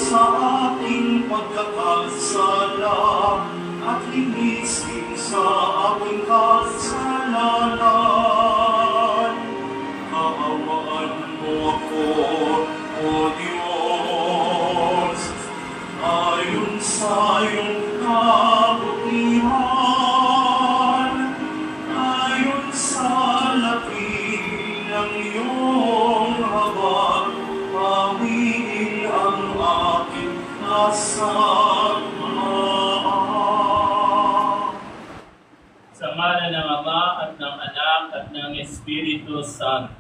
sa aking pagkakasala at linisin sa aking kasalanan. Kaawaan mo ako, O Diyos, ayon sa iyong kabutihan, ayon sa laki ng iyong habag, pawiin ang aking kasama. Sa ngalan ng Ama at ng Anak at ng Espiritu Santo.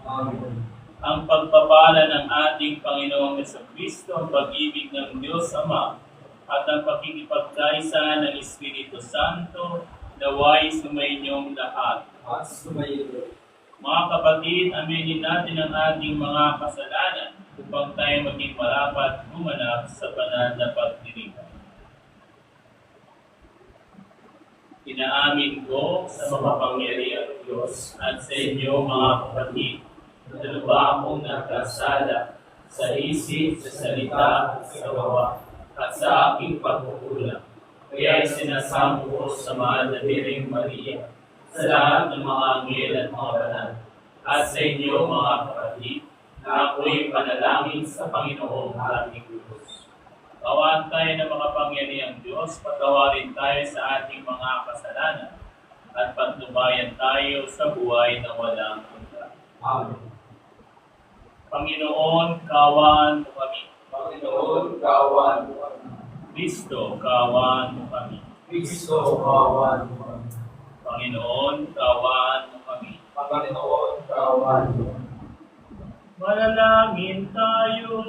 Amen. Ang pagpapala ng ating Panginoong Jesucristo, ang pag-ibig ng Diyos Ama, at ang pakikipagkaisa ng Espiritu Santo, naway sumainyong lahat. At sumayo. Mga kapatid, aminin natin ang ating mga kasalanan upang tayo maging marapat gumanap sa banal na pagdiriwang. Inaamin ko sa makapangyarihang Diyos at sa inyo mga kapatid, na lupa akong nagkasala sa isip, sa salita, sa gawa, at sa aking pagkukulang. Kaya sinasamo ko sa mahal na Birheng Maria, sa lahat ng mga anghel at mga banal, at sa inyo mga kapatid, na ako'y panalangin sa Panginoong ating Diyos. Gawaan tayo ng makapangyarihang Diyos, patawarin tayo sa ating mga kasalanan, at patnubayan tayo sa buhay na walang hanggan. Amen. Panginoon, kawan mo kami. Panginoon, kawan mo kami. Kristo, kawan mo kami. Kristo, kawan mo kami. Panginoon, kawan mo kami. Panginoon, kawan mo kami. Manalangin tayo.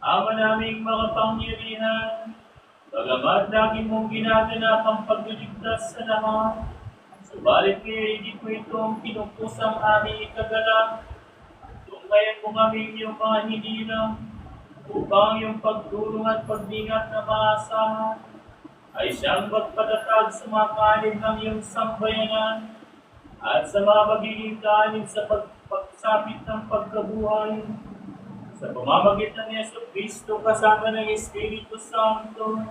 Ama naming makapangyarihan, bagamat lagi mong ginaganap ang pagliligtas sa lahat, subalit kaya hindi ko itong pinupusang aming ikagalang. Tungkayan mo kami yung mga hinirang, upang yung pagtulong at pagdingat na maasahan ay siyang magpatatag sa mga kanin ng iyong sambayanan at sa mga magiging kanin sa pagsapit ng pagkabuhay. Sa pamamagitan ni Jesucristo kasama ng Espiritu Santo,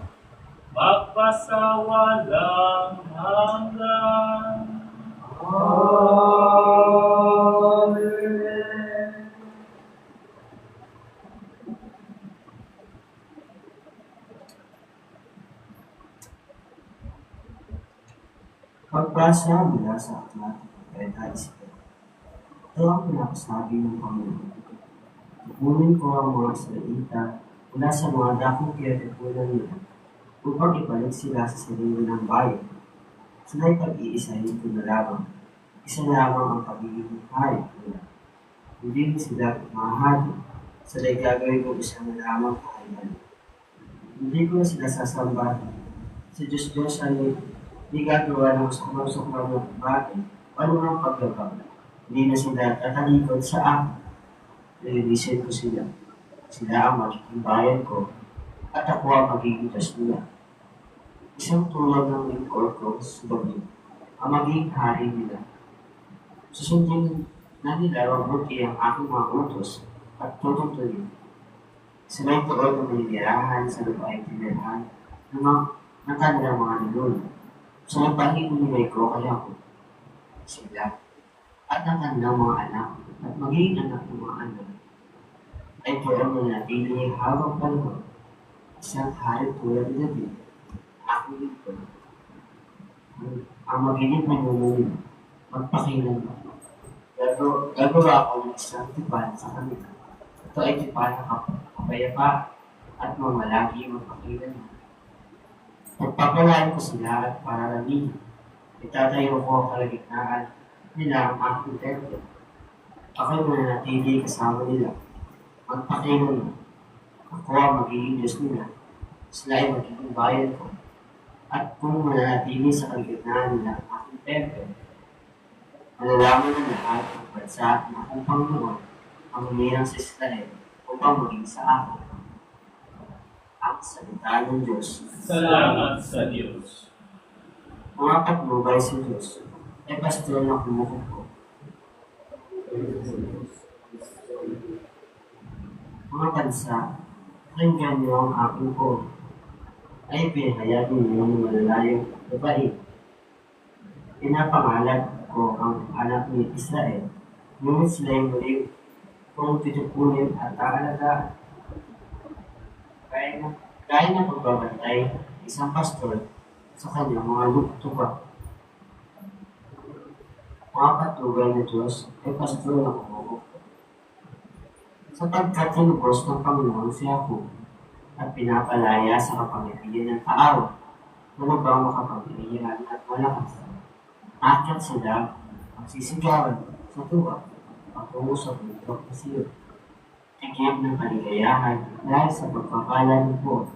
magpasawalang hanggan. Amen. Pagbasa mula sa aklat ng 30. Ito ang pinakasabi ng Panginoon. Kukunin ko ang mga Israelita mula sa mga dakong kinatipunan nila upang ibalik sila sa sarili ng bayan. Sila'y pag-iisahin ko na lamang. Isa lamang ang pagiging hari nila. Hindi mo sila mahahati. Sila'y gagawin ko isa na lamang kahayan. Hindi ko sila sasamba. Si Diyos ay hindi gagawa ng sukumang ng bagay o anumang paggagawa. Hindi na sila tatalikod sa akin. Nililisin ko sila. Sila ang magiging bayan ko at ako ang magiging Diyos nila. Isang tulad ng lingkod ko sa gabi ang magiging hari nila. Susundin na nila mabuti ang aking mga utos at tututuloy. Sila'y tuon na manilirahan sa lupaing tinirahan ng kanilang mga ninuno. Sa pahinimay ko kaya ko sila at ang kanilang mga anak at magiging anak ng mga anak ay tuon na natili habang panahon. Isang hari tulad ni David, aking lingkod. Ang magiging manununod, magpakilan mo. Gagawa ako ng isang tipan sa kanila. Ito ay tipan na kapayapa at mamalagi magpakilan mo. Pagpapalain ko sila at pararamihin. Itatayo ko ang kalagitnaan nila ang aking templo. Ako'y mananatili kasama nila. Magpakilan mo. Ako ang magiging Diyos nila. Sila ay magiging bayan ko. At kung mananatili sa kalagitnaan nila ang aking templo, malalaman ng lahat ng bansa na akong Panginoon ang humirang sa Israel upang maging sa akin. Ang salita ng Diyos. Salamat sa Diyos. Mga patnubay sa Diyos, ay pastor na kumukot ko. Mga bansa, pakinggan niyo ang aking po. Ay pinahayag ninyo ng malalayong babae. Pinapangalan ko ang anak ni Israel, ngunit sila'y muli kung titupunin at aalagaan. Gaya ng pagbabantay, isang pastor sa kanyang mga tupa. Mga patugay na Diyos ay pastor ng umubo. Sapagkat tinubos ng Panginoon si Jacob at pinapalaya sa kapangyarihan ng tao, ano bang makapangyarihan at malakas? Akyat sila ang sisigawan sa tuwa patungo sa bundok na siyo. Tigib ng kaligayahan dahil sa pagpapala ng po.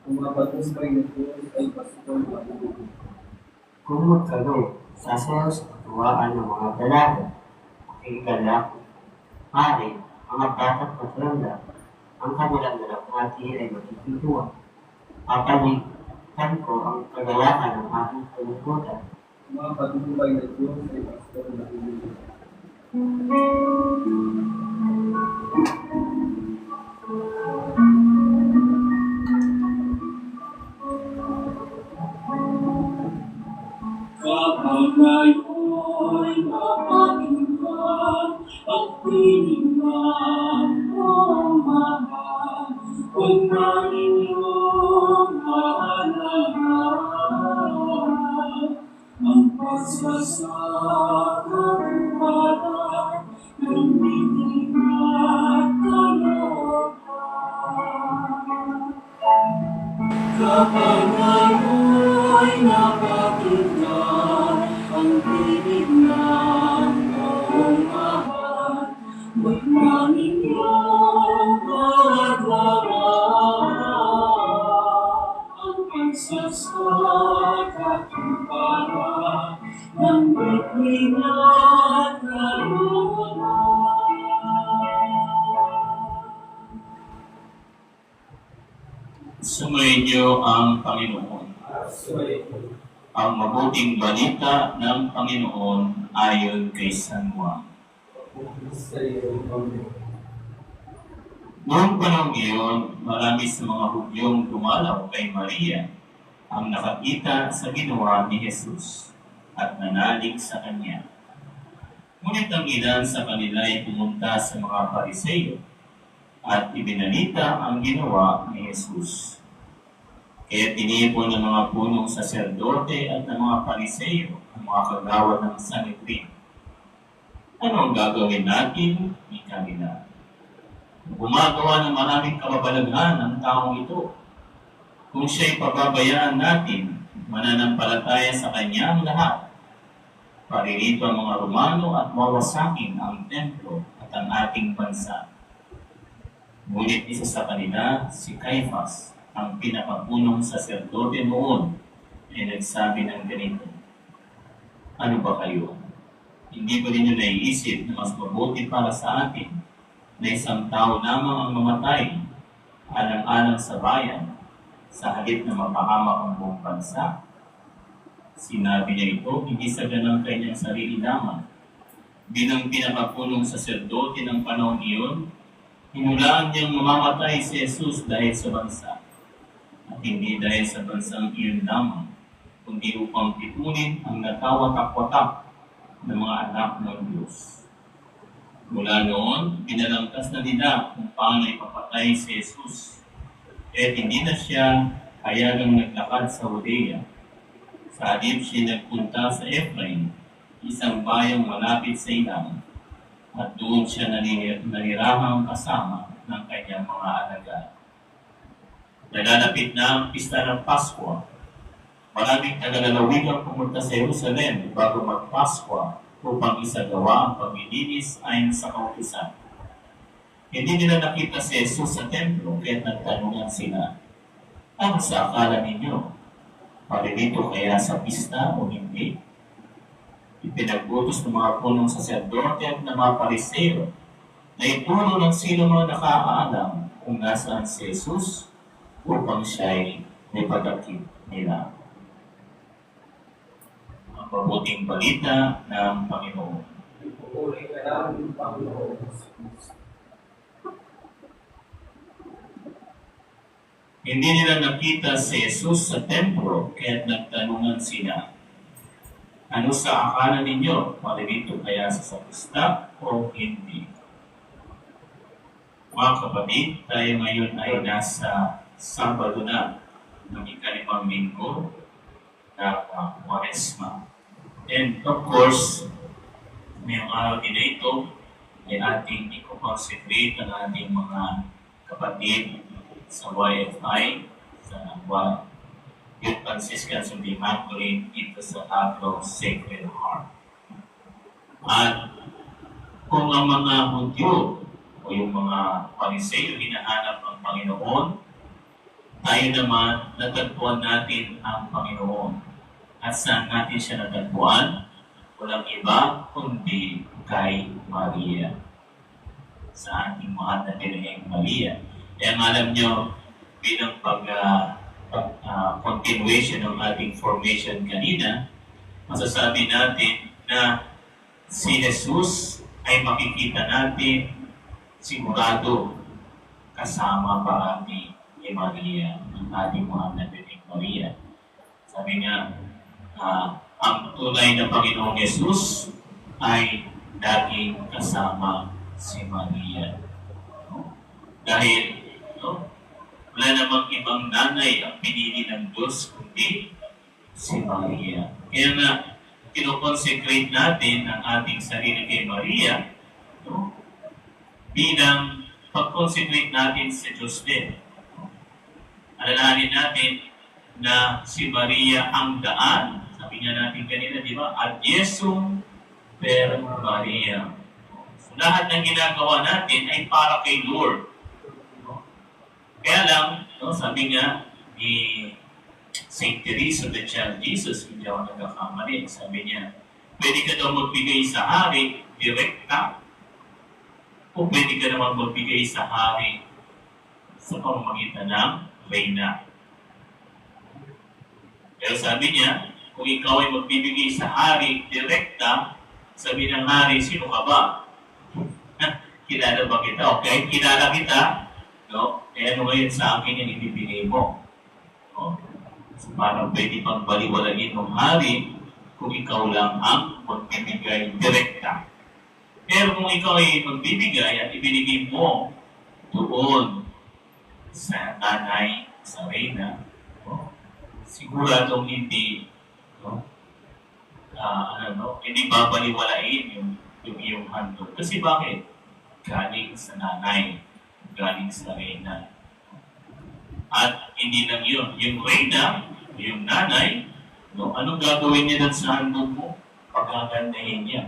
Kung mapatuspay na Diyos ay pastor ng umubo. Kung magkaroon, sasayaw sa katuwaan ng mga dalaga, makikigalak, pare, mga bata't matranda, ang kanilang dalapati ay magkikituwa. Papalitan ko ang kagalakan ng aking pagkukutan. Kung mapatuspay na Diyos ay pastor ng umubo. Kapag ngayon napakinggan at pinignan ang mahal, huwag na ninyong maalagaan ang pagsasakang parang ng bitig at kalokan. Kapag ngayon napakinggan ang tinig ng iyong mahal, huwag na ninyong maadlaran ang pagsasaka para ng bituin at kalooban. Sumainyo ang Panginoon. Ang mabuting balita ng Panginoon ayon kay San Juan. Noong panahon iyon, marami sa mga Hudyong dumalaw kay Maria ang nakakita sa ginawa ni Jesus at nanalig sa kanya. Ngunit ang ilan sa kanila ay pumunta sa mga Pariseo at ibinalita ang ginawa ni Jesus. Kaya tinipon ng mga punong saserdote at ng mga Pariseo ang mga kagawad ng Sanhedrin. Ano ang gagawin natin? Ika nila. Gumagawa ng maraming kababalaghan ang taong ito. Kung siya'y pababayaan natin, mananampalataya sa kanya ang lahat. Paririto ang mga Romano at mawasakin ang templo at ang ating bansa. Ngunit isa sa kanila, si Caiphas, ang pinakapunong saserdote noon, ay nagsabi ng ganito, ano ba kayo? Hindi ba ninyo naiisip na mas mabuti para sa atin na isang tao lamang ang mamatay alang-alang sa bayan sa halip na mapahamak ang buong bansa? Sinabi niya ito, hindi sa ganang kanyang sarili lamang. Bilang pinakapunong saserdote ng panahon iyon, hinulaan niyang mamamatay si Jesus dahil sa bansa. At hindi dahil sa bansang iyon lamang, kundi upang tipunin ang natawatak-watak ng mga anak ng Diyos. Mula noon, pinalangkas na nila kung paano ipapatay si Jesus. At hindi na siya hayagang naglakad sa Judea. Sa halip siya nagpunta sa Ephraim, isang bayang malapit sa ilang, at doon siya nanirahang kasama ng kanyang mga alagad. Nalalapit na ang pista ng Paskwa. Maraming taga-lalawigan pumunta sa Jerusalem bago mag-Paskwa upang isagawa ang paglilinis ayon sa kautusan. Hindi nila nakita si Jesus sa templo kaya nagtanungan sila, ano sa akala ninyo? Paririto kaya sa pista o hindi? Ipinagbutos ng mga punong saserdote at ng mga Pariseo na ituro ng sino mga nakakaalam kung nasaan si Jesus upang siya'y nipagakit nila. Ang mabuting balita ng Panginoon. Ipupuri ka namin, Panginoon Jesus. Hindi nila nakita si Jesus sa templo, kaya nagtanungan sila, ano sa akala ninyo? Malilito kaya sa sakista o hindi? Mga kapatid, tayo ngayon ay nasa Sabado na ng ika-5 linggo na Kwaresma. And of course, ngayong araw din na ito ay ating i-consecrate ang ating mga kapatid sa YFI, sa Youth Franciscans of the Immaculate dito sa Agro Sacred Heart. At kung ang mga Hudyo o yung mga Pariseyo hinahanap ang Panginoon, tayo naman natagpuan natin ang Panginoon. At saan natin siya natagpuan? Walang iba kundi kay Maria. Sa ating mahal na Birheng Maria. Kaya alam nyo, bilang continuation ng ating formation kanina, masasabi natin na si Jesus ay makikita natin sigurado kasama parati ni Maria, ang ating mahal na Birheng Maria. Sabi nga, ang tunay na Panginoong Jesus ay laging kasama si Maria. Dahil wala namang ibang nanay ang pinili ng Diyos kundi si Maria. Kaya nga, kinoconsecrate natin ang ating sarili kay Maria bilang pag-consecrate natin sa Diyos din. Alalahanin natin na si Maria ang daan. Sabi nga natin kanina, di ba? Ad Jesum per Maria. So, lahat ng ginagawa natin ay para kay Lord. Kaya lang, sabi nga ni St. Teresa of the Child Jesus, hindi ako nagkakamali, sabi niya, pwede ka daw magbigay sa hari direkta o pwede ka naman magbigay sa hari sa pamamagitan ng reyna. Pero sabi niya, kung ikaw ay magbibigay sa hari direkta, sabi ng hari, sino ka ba? Kilala ba kita? Okay, kilala kita. No? Kaya ano ngayon sa akin yung ibibigay mo? No? So, parang pwede pang baliwalain ng hari kung ikaw lang ang magbibigay direkta. Pero kung ikaw ay magbibigay at ibinigay mo doon sa nanay, sa reyna, siguradong hindi hindi babaliwalain yung iyong handog. Kasi bakit? Galing sa nanay, galing sa reyna. At hindi lang yun. Yung reyna, yung nanay, anong gagawin niya doon sa handog mo? Pagagandahin niya.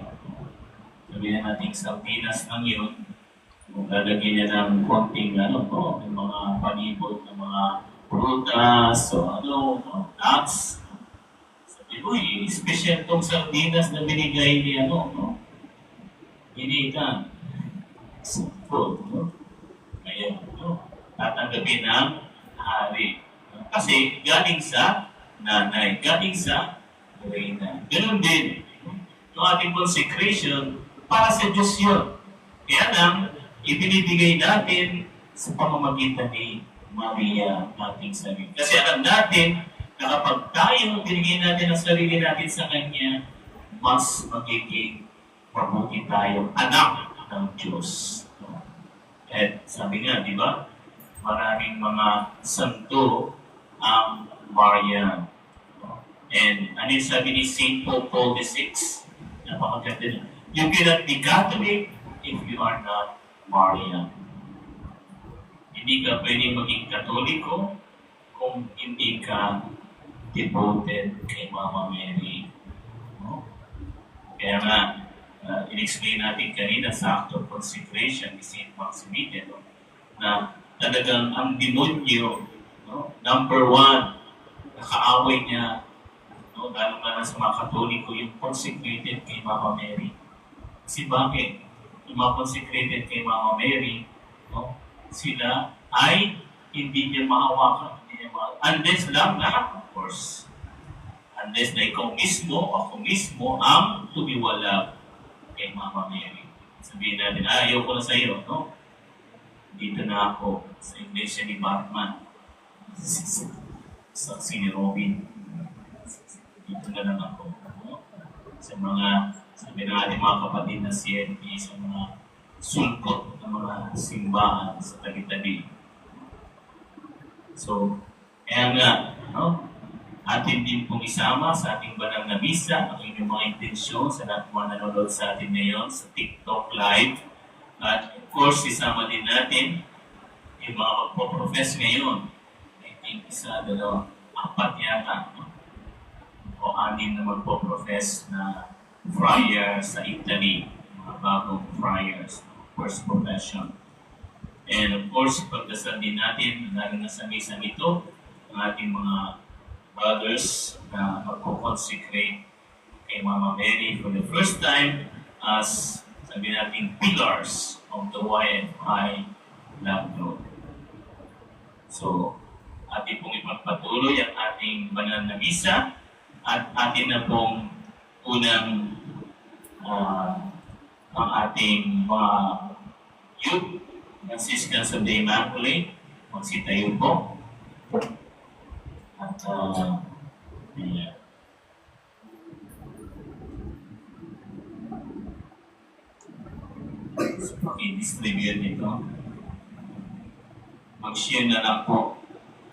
Sabihin natin sa Pinas lang yun, kung lalagyan niya ng konting yung mga panibot ng mga prutas, nuts. Sabi ko, special tong sardinas na binigay ni Initan. Food, Ngayon, tatanggapin ng hari. Kasi galing sa nanay, galing sa reyna. Ganun din. Yung ating consecration, para sa Diyos yun. Kaya lang, ibinibigay natin sa pamamagitan ni Maria nating sarili. Kasi alam natin na kapag tayo binigay natin ang sarili natin sa Kanya, mas magiging mabuti tayong anak ng Diyos. At sabi nga, di ba? Maraming mga santo ang Maria. And ano yung sabi ni St. Paul VI? Napakaganda na. You cannot be Catholic if you are not Marian. Hindi ka pwedeng maging Katoliko kung hindi ka devoted kay Mama Mary. Kaya nga, in-explain natin kanina sa act of consecration ni St. Maximilian na talagang ang demonyo, number one, nakaaway niya, lalo na sa mga Katoliko, yung consecrated kay Mama Mary. Kasi bakit? Yung mga consecrated kay Mama Mary, sila ay hindi niya mahawakan. Unless lang na, of course. Unless na ikaw mismo, ako mismo, ang tumiwala kay Mama Mary. Sabihin natin, ayaw ko na sa iyo, Dito na ako sa iglesia ni Batman. Saksi ni Robin. Dito na lang ako. No? Sa mga, sabi na ating mga kapatid na CNP, sa mga sulkot ng mga simbahan sa tabi-tabi. So, kaya nga, no? Atin din pong isama sa ating banal na misa ang inyong mga intensyon sa lahat mga nanonood sa atin ngayon sa TikTok Live. At of course, isama din natin yung mga magpo-profess ngayon. I think isa, dalawa, apat yata. No? O anim na magpo-profess na friar sa Italy. Mga bagong friars. First profession. And of course, pagdasal din natin, lalo na sa misang ito, ang ating mga brothers na magpo-consecrate kay Mama Mary for the first time as, sabi natin, pillars of the YFI Love Group. So, ating pong ipagpatuloy ang ating banal na misa at atin na pong unang ang ating mga youth Franciscans of the Immaculate, magsitayo po. At, yeah. So, i-distribute ito. Mag-share na lang po.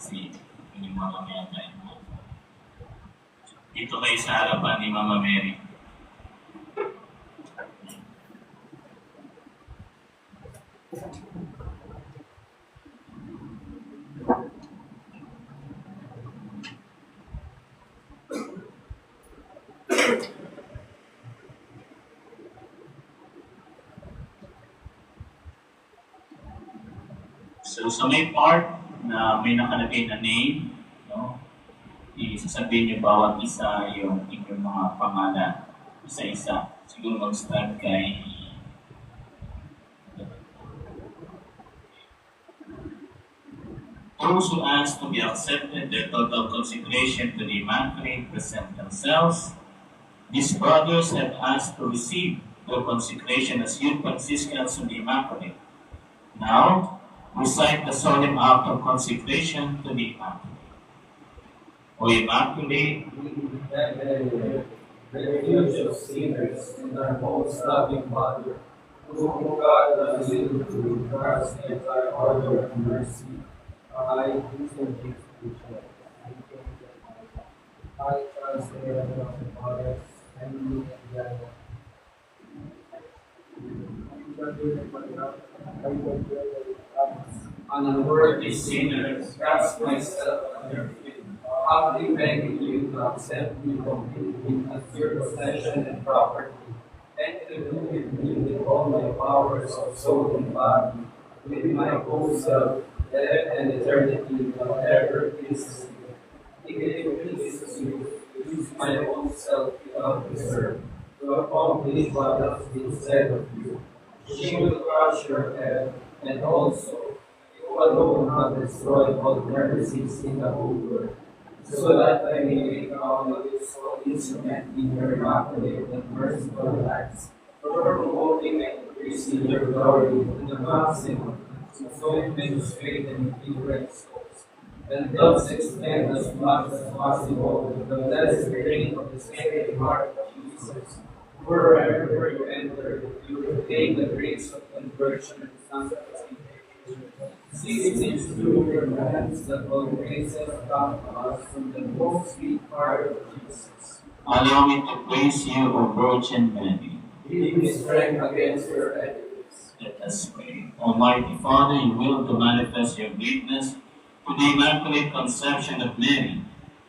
Kasi, yung mga mayatay. Dito kayo sa harapan ni Mama Mary. So sa may part na may nakalagay na name, no, isasabihin niyo bawat isa yung inyong mga pangalan, isa-isa. Siguro mag-start kay those who ask to be accepted their total consecration to the Immaculate present themselves. These brothers have asked to receive their consecration as youth Franciscans of the Immaculate. Now, recite the solemn act of consecration to the Immaculate. O Immaculate, refuge of sinners and our most loving Mother, whom God has given to Christ and thy order of mercy, I recently speechless. I trust in the Father and you and unworthy sinners, cast myself at your feet, humbly begging you to accept me completely as your possession and property, and to do with me with all my powers of soul and body, with my whole self, death and eternity, whatever pleases you. If it pleases you, use my whole self without reserve, to accomplish what has been said of you. She will crush your head, and also you alone have destroyed all heresies in the whole world, so that I may become a useful instrument in your immaculate and merciful acts, for promoting and increasing your glory in the maximum, so it may strengthen your souls, and thus extend as much as possible the blessed reign of the Sacred Heart of Jesus. Wherever you enter, you retain the grace of conversion and sanctification. Seizing through your hands that all graces come to us from the most sweet heart of Jesus. allow me to praise you, O Virgin Mary. Give me strength against your enemies. Let us pray. Almighty Father, you will to manifest your greatness to the Immaculate Conception of Mary,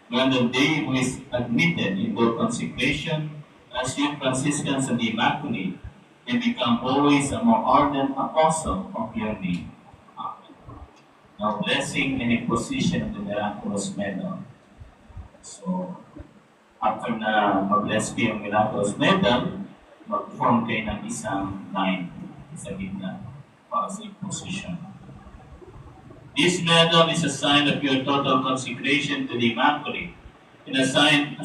when the day who is admitted into consecration as you Franciscans of the Immaculate, and become always a more ardent apostle of your name. Amen. Now, blessing and imposition of the miraculous medal. So, after na mag-bless kayo yung miraculous medal, mag-form kayo ng isang line sa gitna para sa imposition. This medal is a sign of your total consecration to the Immaculate, and as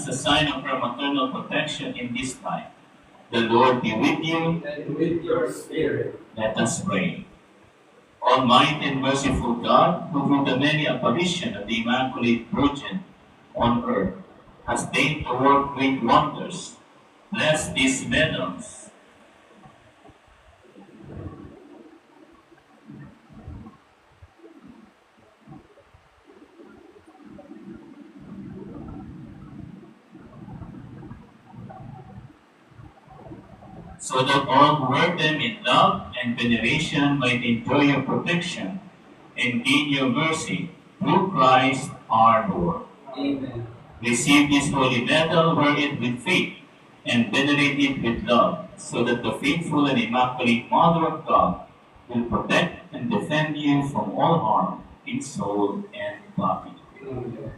a sign of her maternal protection in this life. The Lord be with you. And with your spirit. Let us pray. Almighty and merciful God, who through the many apparition of the Immaculate Virgin on earth has deigned to work great wonders, bless these medals. So that all who wear them in love and veneration might enjoy your protection and gain your mercy through Christ our Lord. Amen. Receive this holy medal, wear it with faith, and venerate it with love, so that the faithful and immaculate Mother of God will protect and defend you from all harm in soul and body. Amen.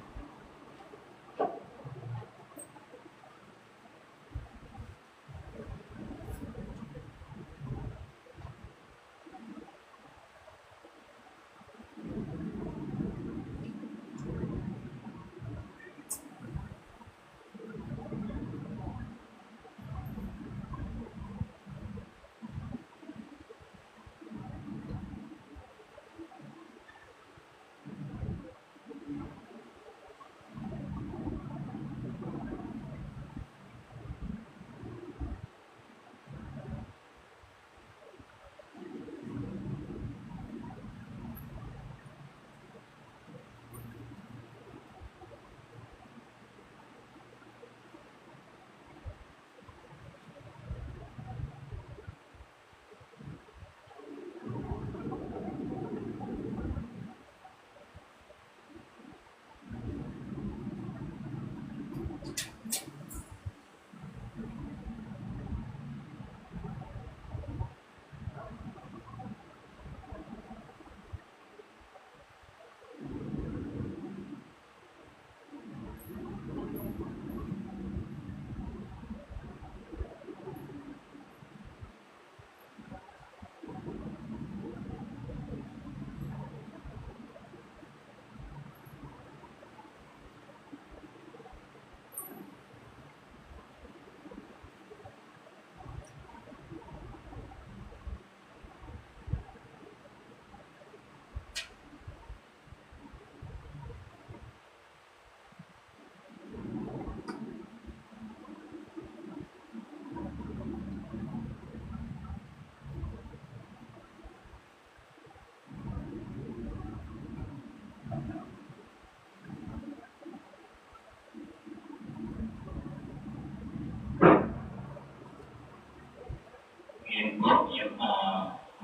Yan po yung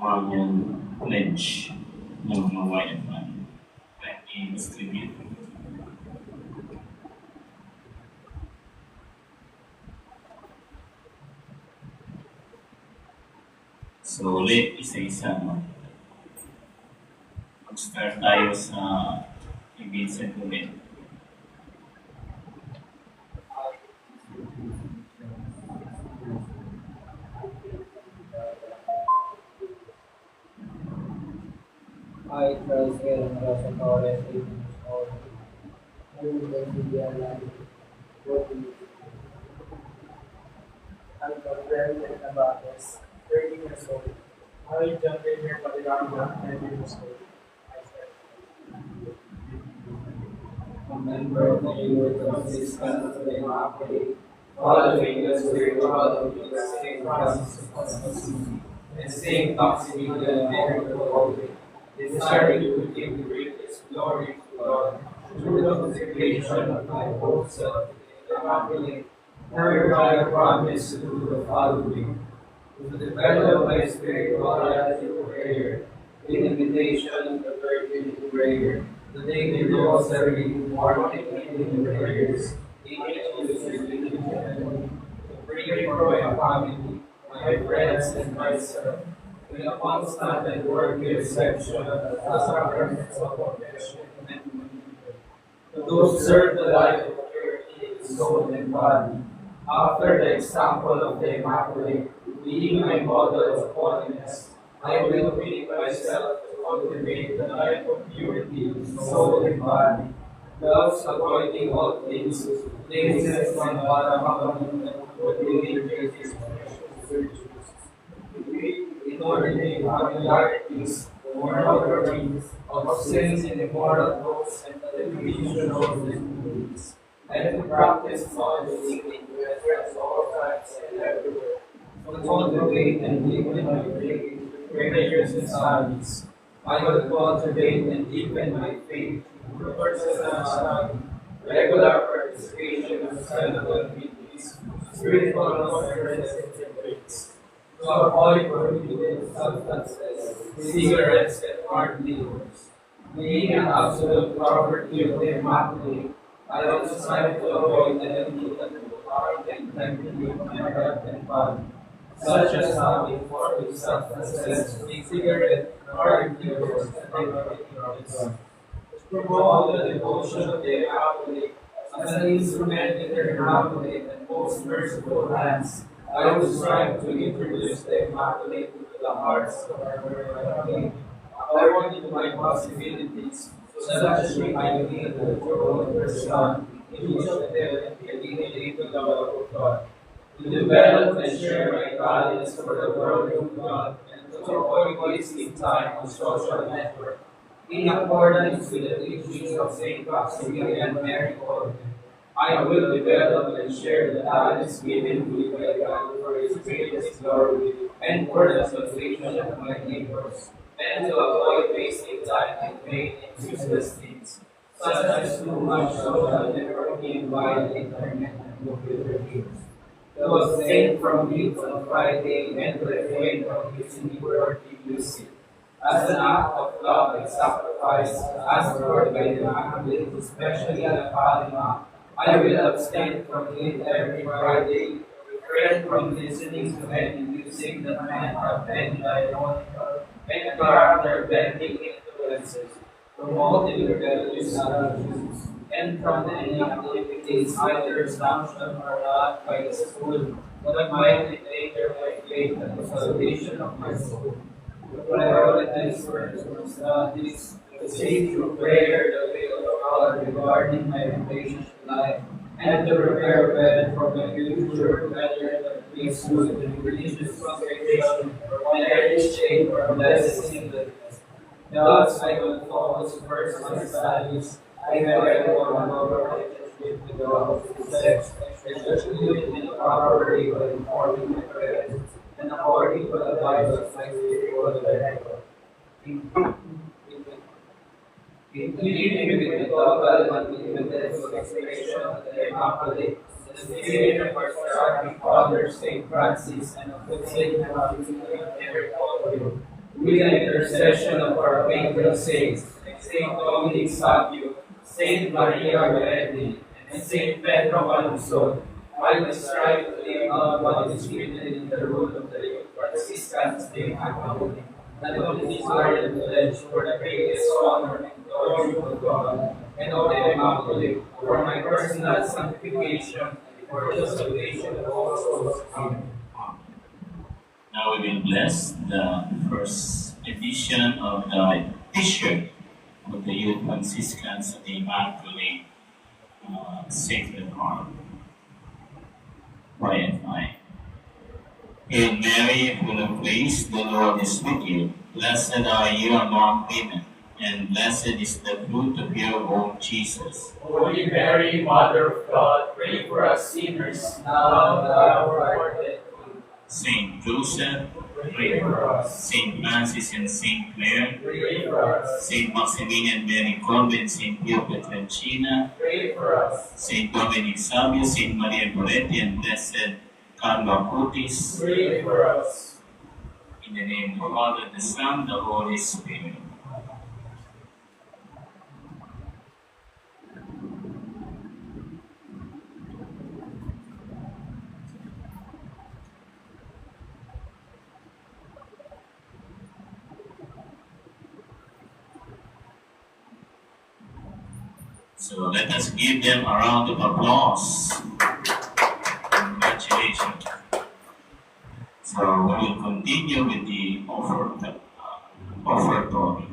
royal pledge ng mga YFI. Let me distribute. So ulit, isa-isa. Mag-start tayo sa Vincent ulit. I trust in Rosa Torres, I'm Gabriel Navarez, 30 years old. I jumped in here Paliganga, 20 years old. I said, a member of the Universal System of the Immaculate, following the spiritual of the Saint Francis of Assisi and Saint Maximilian Miracle Holy, desiring to give the greatest glory to God through the consecration of my whole self to the Immaculate, whereby I promise to do the following: to develop my spiritual life in prayer, in imitation of the Virgin in prayer, the daily rosary, morning and evening prayers, angels and religion, to pray for my family, my friends, and myself, with a constant and worthy reception of the sacraments of confession and communion, to observe the life of purity in soul and body, after the example of the Immaculate, being my model of holiness, I will commit myself to cultivate the life of purity in soul and body, thus avoiding all things, places and para makamunan with religious expressions virtues. In ordinary familiarities, moral virtues, of sins and immoral thoughts, and the division of the needs, and to practice modesty to address all times and everywhere, to cultivate and deepen my faith with prayers and studies. I will cultivate and deepen my faith through personal study, regular participation in several meetings, spiritual conferences and debates, to avoid prohibited substances, cigarettes, and hard liquors. Being an absolute property of the Immaculate, I also strive to avoid anything that will harm and contribute my health and body, such as having foreign substances, cigarette, hard liquors, and narcotics. To promote the devotion of the Immaculate as an instrument in their Immaculate and most merciful hands, I will strive to introduce the Immaculate into the hearts of our family, according to my possibilities, so that she might be the joy of her Son, in each of them and illuminate the love of God. To develop and share my talents for the world of God, and to avoid wasting time on social network, in accordance with the teachings of Saint Maximilian Mary Colby. I will develop and share the talents given me by God for His greatest glory and for the salvation of my neighbors, and to avoid wasting time in vain and useless things, such as too much social networking via the internet and computer games. To abstain from meat on Friday and to refrain from using liberty music. As an act of love and sacrifice, as for by the Immaculate, especially at Fatima, I will abstain from it every Friday, refrain from listening to any music that might have any diabolical and character-bending influences, promoting rebellious attitudes, and from any activities either sanctioned or not by the school that might endanger my faith and the salvation of my soul. To prioritize personal studies, to seek through prayer the will of God regarding my relationship life, and to prepare well for my future, whether in the priesthood, in religious congregation, or in any shape or blessed singleness. Thus, I will focus first on my studies. I have for my relationship with the opposite sex, especially in the proper way of informing my parents, and according to the Bible's spiritual direction. In keeping with the global and independent expression of the Immaculate, the spirit of our starting Father Saint Francis and of the Saint Mary Colby, with the intercession of our patron saints, Saint Dominic Savio, Saint Maria Goretti, and Saint Pedro Manusol, I will strive to live out what is written in the rule of the Franciscans de Immaculate, that only desire and pledge for the greatest honor and glory of God and of the Immaculate, for my personal sanctification and for the salvation of all souls. Amen. Now we will bless the first edition of the T-shirt of the Youth Franciscans of the Immaculate Sacred Heart. YFI. Hail Mary, full of grace, the Lord is with you. Blessed are you among women, and blessed is the fruit of your womb, Jesus. Holy Mary, Mother of God, pray for us sinners, Now and at the hour of our death. Saint Joseph, pray for us. Saint Francis and Saint Clare, Pray for us. Saint Maximilian Mary Colby, Saint Pio Petrelcina, Pray for us. Saint Dominic Savio, Saint Maria Goretti, and Blessed Carlo Acutis. Pray for us. In the name of the Father, the Son, the Holy Spirit. So let us give them a round of applause. Congratulations. So we will continue with the offertory.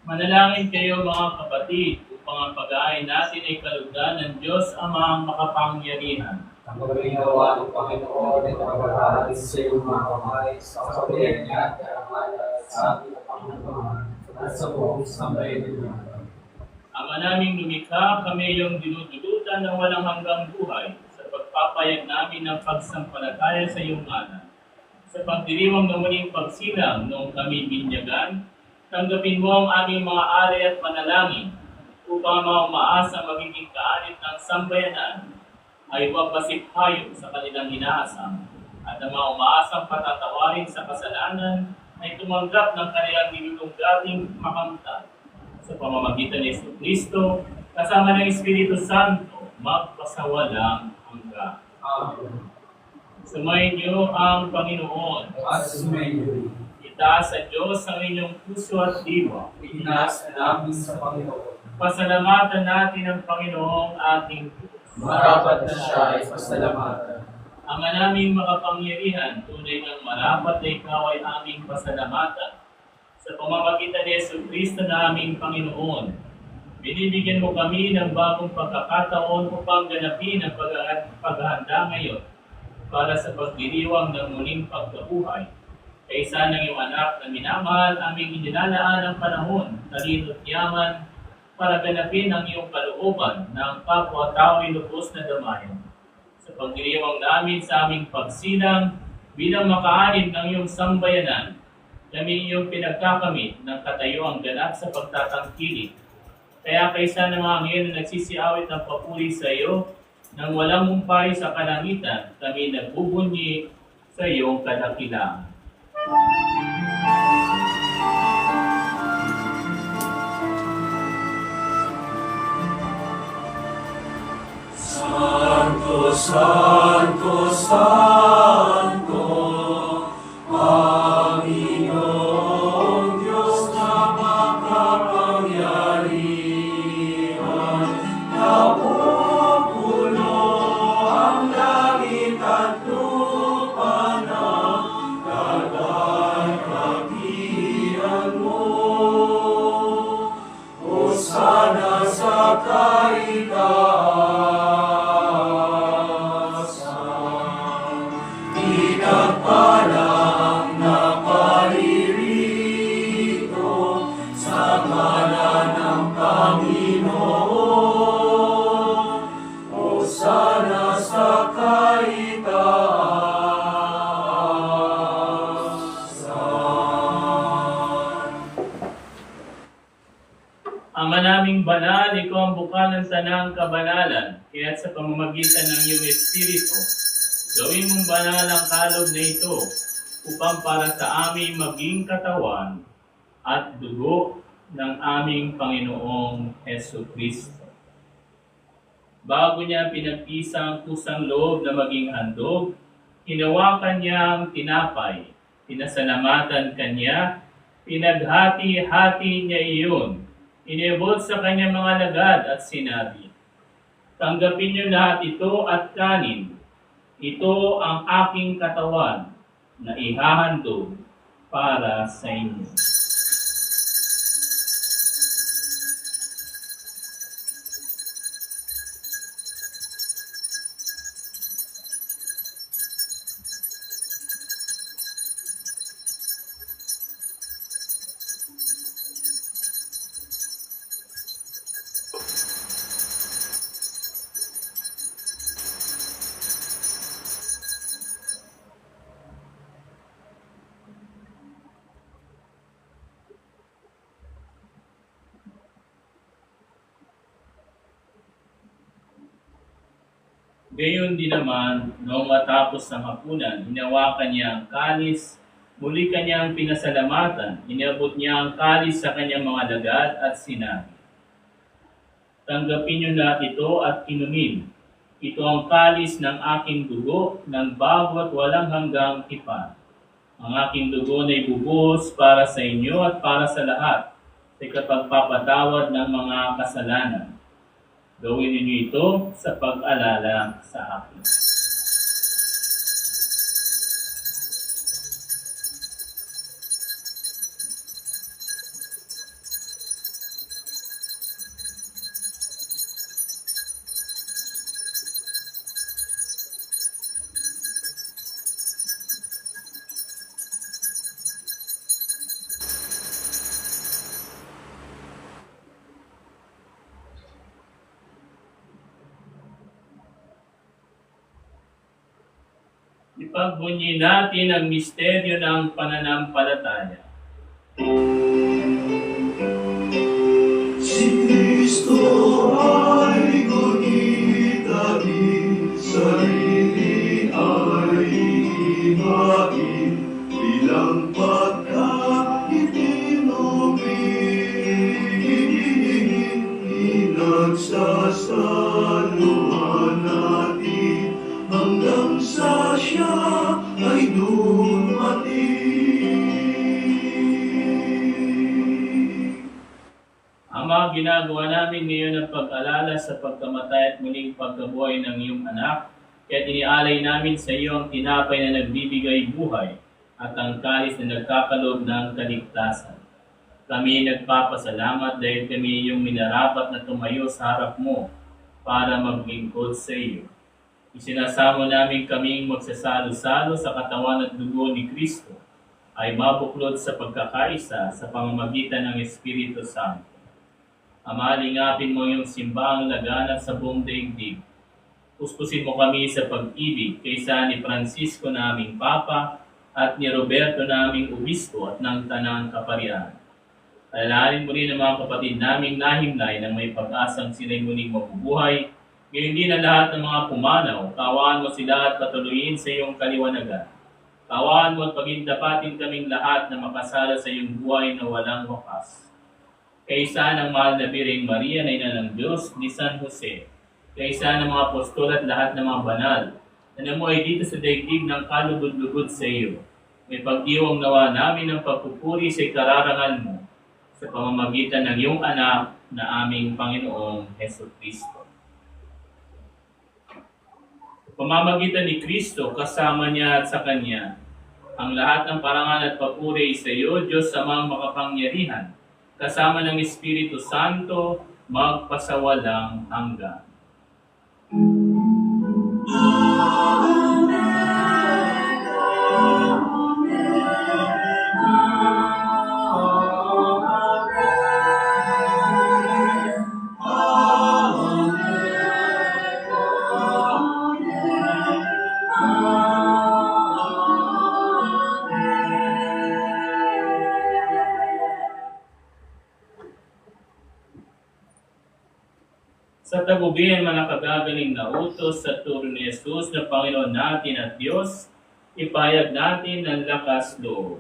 Manalangin kayo mga kapatid upang ang pag-aay natin ay kalugdan ng Diyos Amang makapangyarihan. Ang pagkinawa ng Panginoon ay pagkakalit sa iyong mga kamay sa kapatid niya at karamaya sa ating Panginoon at sa buong sambayan niya. Ama naming lumikha, kami iyong dinudulutan ng walang hanggang buhay sa pagpapayag namin ng pagsampalataya sa iyong ngalan. Sa pagdiriwang ng muling pagsilang noong kami binyagan, tanggapin mo ang aming mga ari at panalangin upang mga umaasa magiging kaalit ng sambayanan ay huwag masiphayo sa kanilang inaasam at ang mga umaasang patatawarin sa kasalanan ay tumanggap ng kanilang nilulunggating makamtan sa pamamagitan ni Jesucristo kasama ng Espiritu Santo magpasawalang hanggan. Amen. Sumayin niyo ang Panginoon. At sumayin, Itaas sa Diyos ang inyong puso at diwa. itaas namin sa Panginoon. Pasalamatan natin ang Panginoong ating Diyos. Marapat na siya ay pasalamatan. Ama naming makapangyarihan, tunay ng marapat na ikaw ay aming pasalamatan. Sa pamamagitan ni Jesucristo na aming Panginoon, binibigyan mo kami ng bagong pagkakataon upang ganapin ang paghahanda ngayon para sa pagdiriwang ng muling pagkabuhay. Kaysa ng iyong anak na minamahal, aming inilalaan ang panahon, talino at yaman, para ganapin ang iyong kalooban ng kapwa-tao'y lubos na damayan. Sa pagdiriwang namin sa aming pagsilang, bilang makaanib ng iyong sambayanan, kami iyong pinagkakamit ng katayuang ganap sa pagtatangkilik. Kaya kaysa ng mga ngayon na nagsisiawit ng papuri sa iyo, nang walang mumpay sa kalangitan, kami nagbubunyi sa iyong kadakilaan. Santo, Santo, Santo, Panginoong Diyos na makapangyarihan, napupuno ang langit at lupa ng kaganapin mo. Hosana sa kaitaasan, pinagpalang naparirito sa ngalan ng Panginoon. Hosana sa kaitaasan. Ama naming banal, ikaw ang bukal ng sanang kabanalan, kaya sa pamamagitan ng iyong Espiritu, gawin mong banal ang kalog na ito, upang para sa aming maging katawan at dugo ng aming Panginoong Jesucristo. Bago niya pinagpisa ang kusang loob na maging handog, hinawakan niya ang tinapay, pinasalamatan kanya, pinaghati-hati niya iyon, inebot sa kanyang mga lagad at sinabi, tanggapin niyo lahat ito at kanin. Ito ang aking katawan na ihahandog para sa inyo. Gayon din naman, noong matapos ng hapunan, hinawakan niya ang kalis, muli kanyang pinasalamatan, inabot niya ang kalis sa kanyang mga lagad at sinabi, "Tanggapin niyo na ito at inumin. Ito ang kalis ng aking dugo ng bago at walang hanggang tipan. Ang aking dugo na ibubuhos para sa inyo at para sa lahat sa ikapagpapatawad ng mga kasalanan. Gawin ninyo ito sa pag-alala sa akin." Ipagbunyi natin ang misteryo ng pananampalataya. Si Kristo ay gunitain, sarili ay ihain, bilang pagka-itinupin, inagsasaluhan natin, hanggang sa siya ay dumating. Ama, ginagawa namin ngayon ang pag-alala sa pagkamatay at muling pagkabuhay ng iyong anak, kaya inialay namin sa iyo ang tinapay na nagbibigay buhay at ang kalis na nagkakaloob ng kaligtasan. Kami nagpapasalamat dahil kami iyong minarapat na tumayo sa harap mo para maglingkod sa iyo. Isinasamo namin kaming magsasalo-salo sa katawan at dugo ni Kristo ay mabuklod sa pagkakaisa sa pamamagitan ng Espiritu Santo. Ama, lingapin mo yung simbahang laganap sa buong daigdig. Puspusin mo kami sa pag-ibig kaysa ni Francisco naming Papa at ni Roberto naming Obispo at ng Tanang Kaparian. Alalahanin mo rin ang mga kapatid naming nahimlay na may pag-asang sila'y muling mabubuhay. Ngayon din ang lahat ng mga pumanaw, kawaan mo sila at patuloyin sa iyong kaliwanagan. Kawaan mo at pagindapatin kaming lahat na makasala sa iyong buhay na walang wakas. Kaysa ng mahal na Birheng Maria na ina ng Diyos ni San Jose, kaysa ng mga apostol at lahat ng mga banal, na namuhay dito sa daigdig ng kalugod-lugod sa iyo, may pag-iwang nawa namin ng pagpupuri sa ikararangal mo sa pamamagitan ng iyong anak na aming Panginoong Hesus Kristo. Pamamagitan ni Kristo, kasama niya at sa Kanya, ang lahat ng parangal at papuri sa iyo, Diyos Amang makapangyarihan, kasama ng Espiritu Santo, magpasawalang hanggan. Sa tagubilin man nakagagaling na utos sa turo ni Jesus na Panginoon natin at Diyos, ipahayag natin ang lakas loob.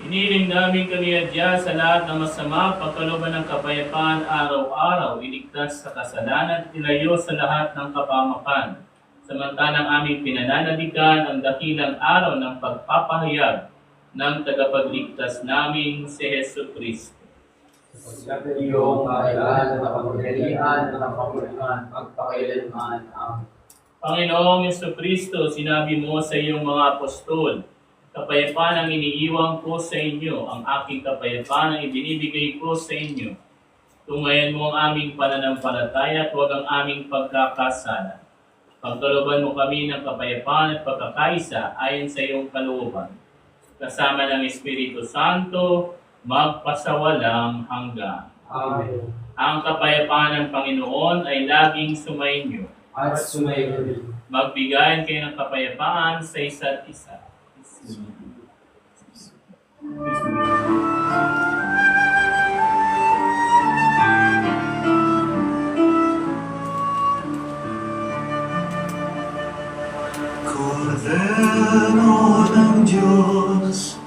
Iniling namin kaniadya sa lahat ng masama, pagkalooban ng kapayapaan araw-araw, iligtas sa kasalanan, ilayo sa lahat ng kapamakan. Samantalang aming pinananaligan ang dakilang araw ng pagpapahayag ng tagapagligtas naming si Hesus Kristo. Sa iyong kailan at kapangyarihan at ang kapulian magpakailanman. Amen. Panginoong Hesus Kristo, sinabi mo sa iyong mga apostol, kapayapaan ang iniiwan ko sa inyo, ang aking kapayapaan ang ibinibigay ko sa inyo. Tungayan mo ang aming pananampalataya at huwag ang aming pagkakasala. Pagkalooban mo kami ng kapayapaan at pagkakaisa ayon sa iyong kalooban. Kasama ng Espiritu Santo, magpasawalang hanggan. Amen. Ang kapayapaan ng Panginoon ay laging sumainyo. At sumayo rin. Magbigayan kayo ng kapayapaan sa isa't isa. Cordero ng Diyos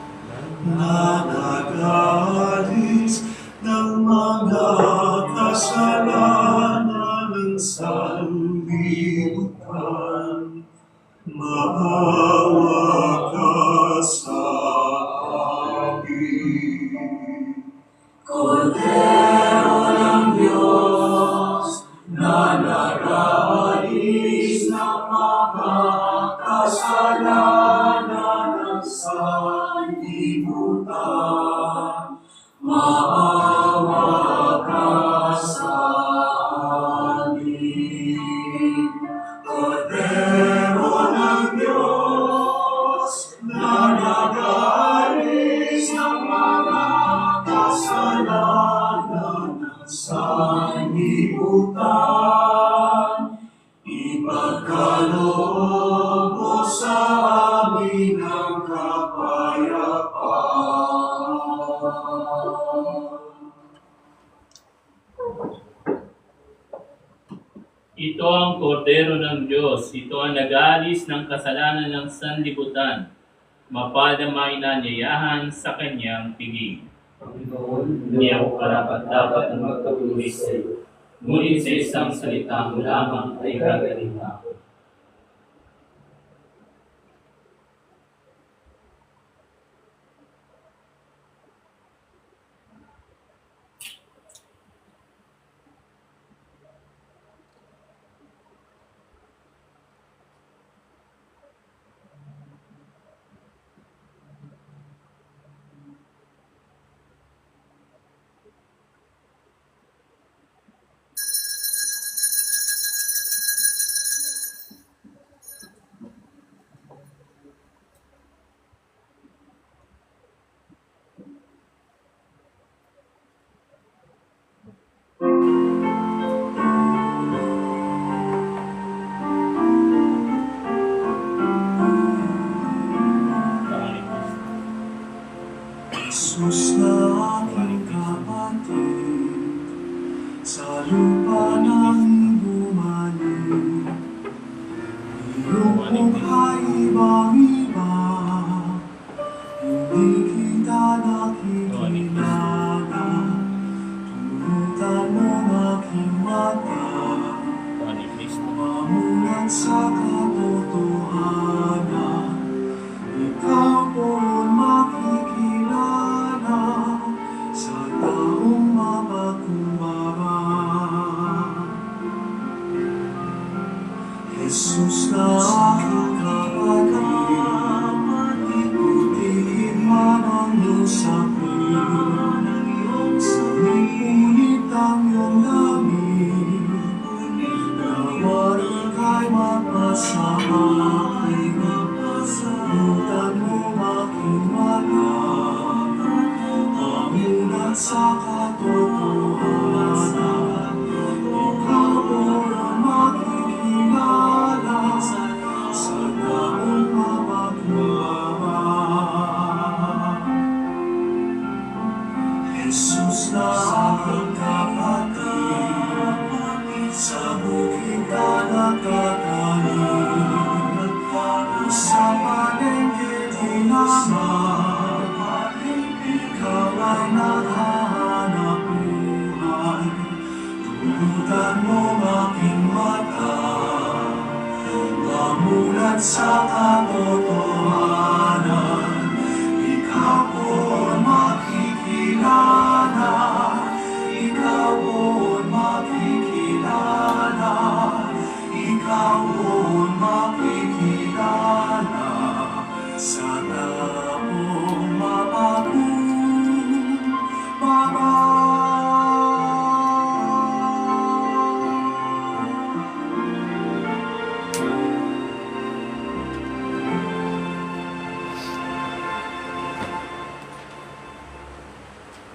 na nag-alis ng mga kasalanan ng sanlibutan, maawa ka sa amin. Cordero ng Diyos na nag-alis ng mga kasalanan ng sanlibutan, maawa ka sa amin. Cordero ng Diyos na nag-alis ng mga kasalanan ng sanlibutan, ipagkaloob mo sa amin ang kapayapaan. Ito ang Kordero ng Diyos. Ito ang nag-aalis ng kasalanan ng sanlibutan. Mapalad ang mainanyayahan sa kanyang piging. Panginoon, Hindi ako karapat-dapat na magpatuloy sa iyo. Ngunit sa isang salita mo lamang ay gagaling ako. sa katotohanan, ikaw ang makikilala sa taong mapagmamahal. Jesus na aking kapatid, sa bukid ka nagtatanim, sa palengke dinasal, ikaw ay naghahanap buhay. Tulutan mo aking mata, mamulat sa katotohanan, ikaw po makikilala, ikaw po makikilala, ikaw po makikilala sa taong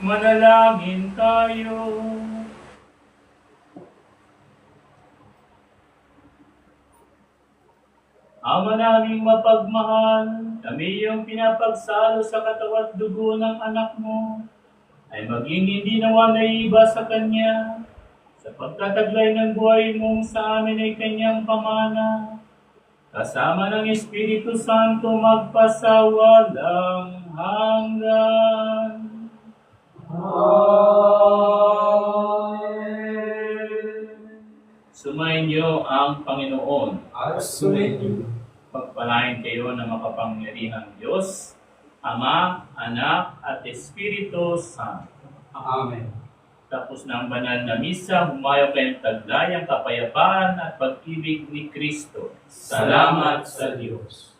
Manalangin tayo. Ama naming mapagmahal, kami yung pinapagsalo sa katawan at dugo ng anak mo, ay maging hindi nawa naiiba sa Kanya, sa pagtataglay ng buhay mong sa amin ay Kanyang pamana, kasama ng Espiritu Santo magpasawalang hanggan. Sumainyo ang Panginoon. At sumainyo. Pagpalain kayo ng makapangyarihang Diyos, Ama, Anak, at Espiritu Santo. Amen. Tapos ng banal na misa, humayo kayong taglay ang kapayapaan at pag-ibig ni Kristo. Salamat sa Diyos.